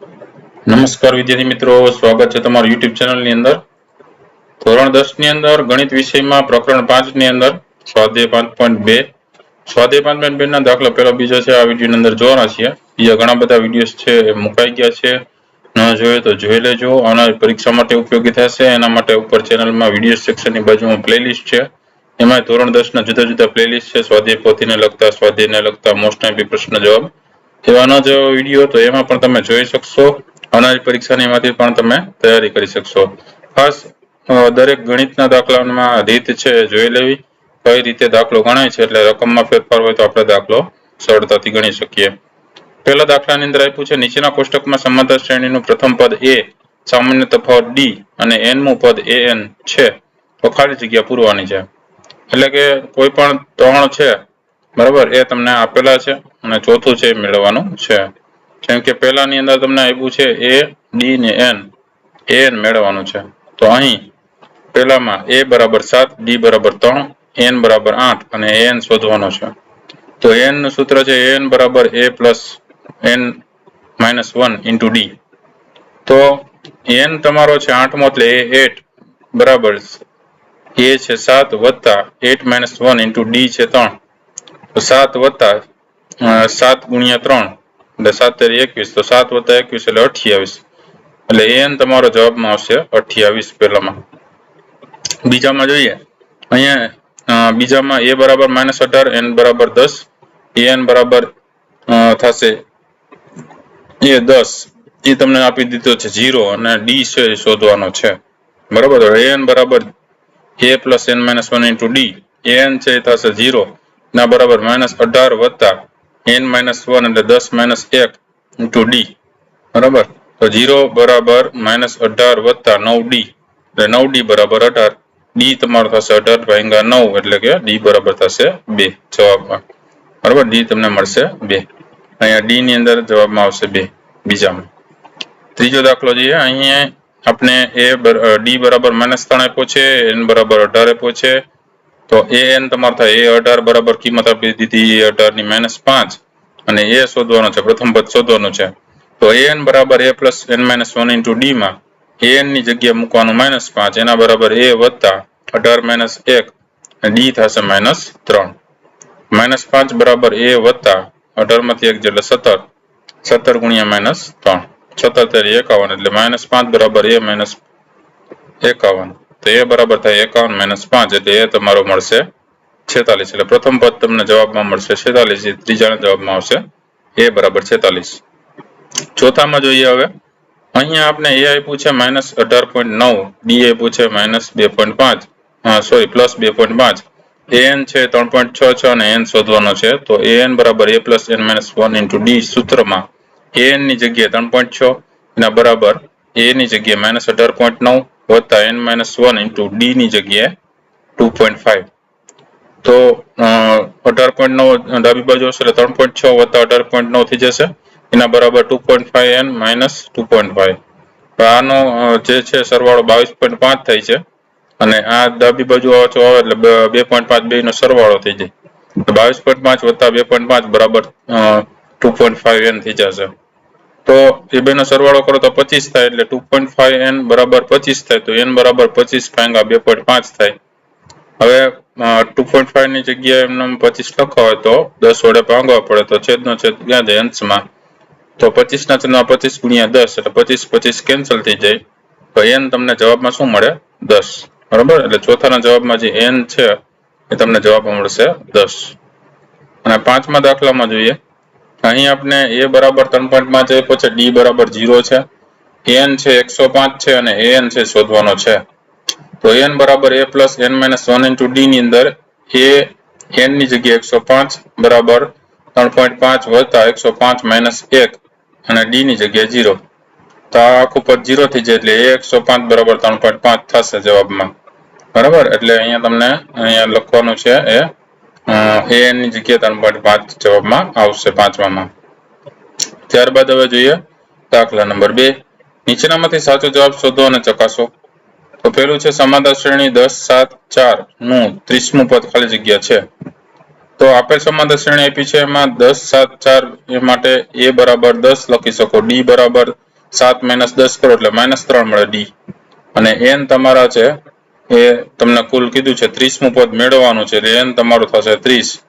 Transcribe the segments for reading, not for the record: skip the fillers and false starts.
નમસ્કાર વિદ્યાર્થી મિત્રો, સ્વાગત છે તમારું YouTube ચેનલની અંદર. ધોરણ 10 ની અંદર ગણિત વિષયમાં પ્રકરણ 5 ની અંદર સ્વાધ્યાય 5.2 સ્વાધ્યાય 5.2 ના દાખલા પહેલો બીજો છે. આ વિડીયોની અંદર જોવાના છીએ. બીજા ઘણા બધા વિડીયોઝ છે એ મુકાઈ ગયા છે, ન જોયે તો જોઈ લેજો. આવનારી પરીક્ષા માટે ઉપયોગી થશે. એના માટે ઉપર ચેનલમાં વિડીયો સેક્શનની બાજુમાં પ્લેલિસ્ટ છે, એમાં ધોરણ 10 ના જુદા જુદા પ્લેલિસ્ટ છે. સ્વાધ્યાય પોથીને લગતા, સ્વાધ્યાયને લગતા, મોસ્ટ આઈએમપી પ્રશ્ન જવાબ એવાનો જ વિડીયો, તો એમાં પણ તમે જોઈ શકશો. આવનારી પરીક્ષાની એમાંથી પણ તમે તૈયારી કરી શકશો. ખાસ દરેક ગણિતના દાખલામાં રીત છે જોઈ લેવી, કઈ રીતે દાખલો ગણાય છે, એટલે રકમમાં ફેરફાર હોય તો આપણે દાખલો સરળતાથી ગણી શકીએ. પહેલા દાખલાની અંદર આપ્યું છે, નીચેના કોષ્ટકમાં સમાંતર શ્રેણીનું પ્રથમ પદ a, સામાન્ય તફાવત d અને n મું પદ an છે તો ખાલી જગ્યા પૂરવાની છે. એટલે કે કોઈ પણ ત્રણ છે, બરાબર, એ તમને આપેલા છે અને ચોથું છે એ મેળવવાનું છે. જેમ કે પહેલાની અંદર તમને આપ્યું છે a, d ને n મેળવવાનું છે. તો અહીં પહેલામાં a બરાબર 7, d બરાબર 3, n બરાબર 8 અને an શોધવાનો છે. તો n નું સૂત્ર છે an બરાબર a plus n minus 1 into d. તો n તમારો છે 8મો એટલે a 8 બરાબર a છે 7 વત્તા 8 માઇનસ 1 ઇન્ટુ d છે 3. તો 7 વત્તા 7 ગુણ્યા 3 એટલે 7 તેરી 21, તો 7 વત્તા 21 એટલે 28. એટલે an તમારો જવાબમાં આવશે 28 પહેલામાં. બીજામાં જોઈએ, અહીંયા બીજામાં a બરાબર -18, n બરાબર 10, an બરાબર થશે એ 10, એ તમને આપી દીધો છે 0 અને d છે એ શોધવાનો છે, બરાબર. an બરાબર a plus n minus 1 into d, an છે એ થશે 0 ના બરાબર -18 વત્તા n માઇનસ 1 એટલે 10 માઇનસ 1 ઇન્ટુ d, બરાબર. તો 0 બરાબર -18 વત્તા 9d એટલે 9d બરાબર 18, d તમારો થશે 18 ભાગ્યા 9 એટલે કે d બરાબર થશે 2 જવાબમાં, બરાબર. d તમને મળશે 2. અહીંયા d ની અંદર જવાબમાં આવશે 2 બીજામાં. ત્રીજો દાખલો જોઈએ, અહીંયા આપણે d બરાબર -3 આપ્યો છે, n બરાબર 18 આપ્યો છે. તો an તમારે થાય a 18 બરાબર કિંમત આપી દીધી a 18 ની -5 અને a શોધવાનો છે, પ્રથમ પદ શોધવાનું છે. તો an બરાબર a plus n minus 1 into d માં an ની જગ્યાએ મૂકવાનું -5, એના બરાબર a વત્તા 18 માઇનસ 1 d થશે -3. -5 બરાબર a વત્તા 18 માંથી 1 એટલે 17, 17 ગુણ્યા -3, 17 તેરી 51 એટલે -5 બરાબર a માઇનસ 51. તો a બરાબર થાય 51 - 5 એટલે a તમારો મળશે 46. એટલે પ્રથમ પદ તમને જવાબમાં મળશે 46, ત્રીજાના જવાબમાં આવશે a બરાબર 46. ચોથામાં જોઈએ હવે, અહીંયા આપણે a આપ્યું છે -18.9, d આપ્યું છે -2.5, સોરી પ્લસ 2.5, an છે 3.6 છે અને n શોધવાનો છે. તો an બરાબર a plus n minus 1 into d સૂત્રમાં an ની જગ્યાએ 3.6 એના બરાબર a ની જગ્યાએ -18.9 વત્તા n માઇનસ 1 ઇન્ટુ d ની જગ્યાએ 2.5. તો 18.9 ડાબી બાજુ હશે એટલે 3.6 વત્તા 18.9 થઈ જશે, એના બરાબર 2.5n માઇનસ 2.5. આનો જે છે સરવાળો 22.5 થાય છે અને આ ડાબી બાજુ આવે એટલે 2.5 બે નો સરવાળો થઈ જાય. 22.5 વત્તા 2.5 બરાબર 2.5n થઈ જશે. તો એ બેનો સરવાળો કરો તો 25 થાય એટલે 2.5n બરાબર 25 થાય. તો n બરાબર 25 ભાગ્યા 2.5 થાય. હવે 2.5 ની જગ્યાએ એમને 25 લખવા હોય તો 10 વડે ભાગવા પડે, તો છેદનો છેદ ક્યાં જાય અંશમાં, તો 25 ના છેદમાં 25 ગુણ્યા 10 એટલે 25 કેન્સલ થઈ જાય. તો n તમને જવાબમાં શું મળે 10, બરાબર. એટલે ચોથાના જવાબમાં જે n છે એ તમને જવાબમાં મળશે 10. અને પાંચમા દાખલામાં જોઈએ, અહીં આપણે a બરાબર 3.5 આપ્યો છે, d બરાબર 0 છે, n છે 105 છે અને an છે શોધવાનો છે. તો n બરાબર a plus n minus 1 into d ની અંદર a n ની જગ્યાએ 105 બરાબર 3.5 વત્તા 105 માઇનસ 1 અને d ની જગ્યાએ 0. તો આ આખું પદ 0 થઈ જાય એટલે a 105 બરાબર 3.5 થશે જવાબમાં, બરાબર. એટલે અહીંયા તમને અહીંયા લખવાનું છે એ an ની જગ્યાએ 3.5 જવાબમાં આવશે પાંચમામાં. ત્યારબાદ હવે જોઈએ દાખલા નંબર 2, નીચેનામાંથી સાચો જવાબ શોધો અને ચકાસો. તો પેલું છે, સમાંતર શ્રેણી 10, 7, 4 નું 30મું પદ ખાલી જગ્યા છે. તો આપેલ સમાંતર શ્રેણી આપી છે, એમાં 10, 7, 4 એ માટે a બરાબર 10 લખી શકો, d બરાબર 7 - 10 કરો એટલે -3 મળે d અને n તમારા છે એ તમને કુલ કીધું છે 30મું પદ મેળવવાનું છે એટલે n તમારું થશે 30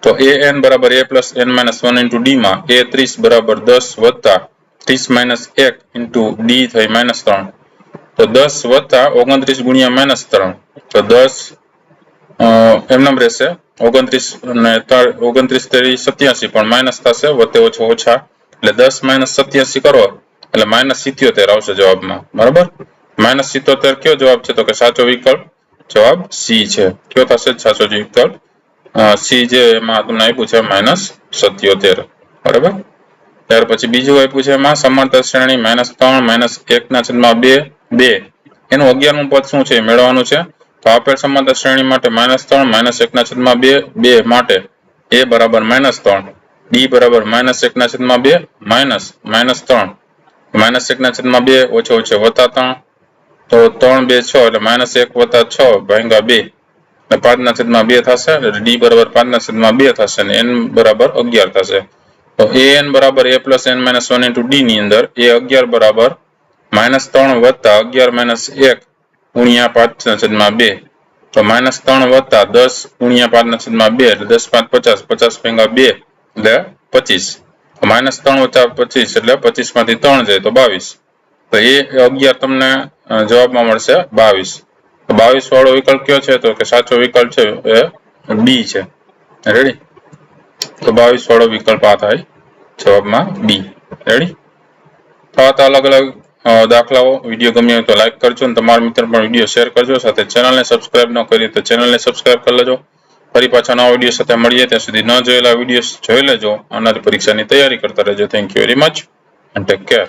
તો an બરાબર a + n - 1 into d માં a 30 બરાબર 10 વત્તા 30 - 1 into d થઈ -3 તો 10 વત્તા 29 ગુણ્યા -3 તો 10 એમનામ રહેશે 29 અને 29 તેરી 87 પણ માઇનસ થશે વત્તે ઓછા એટલે 10 - 87 કરો એટલે -77 આવશે જવાબમાં બરાબર -77 કયો જવાબ છે તો કે સાચો વિકલ્પ જવાબ C છે કયો થશે સાચો વિકલ્પ C જે એમાં તમને આપ્યું છે -77 બરાબર ત્યાર પછી બીજું આપ્યું છે એમાં સમાંતર શ્રેણી -3 - 1/2 2 એનું 11મું પદ શું છે મેળવવાનું છે તો આપેલ સમાંતર શ્રેણી માટે -3 - 1/2 2 માટે a બરાબર -3 d બરાબર -1/2 -3 -1/2 ઓછા વત્તા 3 તો 3 2 6 એટલે -1 + 6 ભાગ્યા 2 એટલે 5/2 થશે એટલે d બરાબર 5/2 થશે અને n બરાબર 11 થશે તો an બરાબર a + n - 1 into d ની અંદર a 11 બરાબર -3 વત્તા 11 - 1 ગુણ્યા 5/2 તો -3 વત્તા 10 ગુણ્યા 5/2 એટલે 10 × 5 = 50 50 ભાગ્યા 2 એટલે 25 -3 વત્તા 25 એટલે 25 માંથી 3 જાય તો 22 તો એ 11 તમને જવાબમાં મળશે 22 તો 22 વાળો વિકલ્પ કયો છે તો કે સાચો વિકલ્પ છે એ B છે રેડી તો 22 વાળો વિકલ્પ આ થાય જવાબમાં B રેડી તો આ અલગ અલગ દાખલાઓ વિડીયો ગમ્યો હોય તો લાઈક કરજો અને તમારા મિત્ર પણ વિડીયો શેર કરજો સાથે ચેનલને સબસ્ક્રાઇબ ન કરી તો ચેનલને સબસ્ક્રાઇબ કરી લેજો ફરી પાછા નવા વિડીયો સાથે મળીએ ત્યાં સુધી ન જોયેલા વિડીયો જોઈ લેજો આનારી પરીક્ષાની તૈયારી કરતા રહેજો thank you very much and take care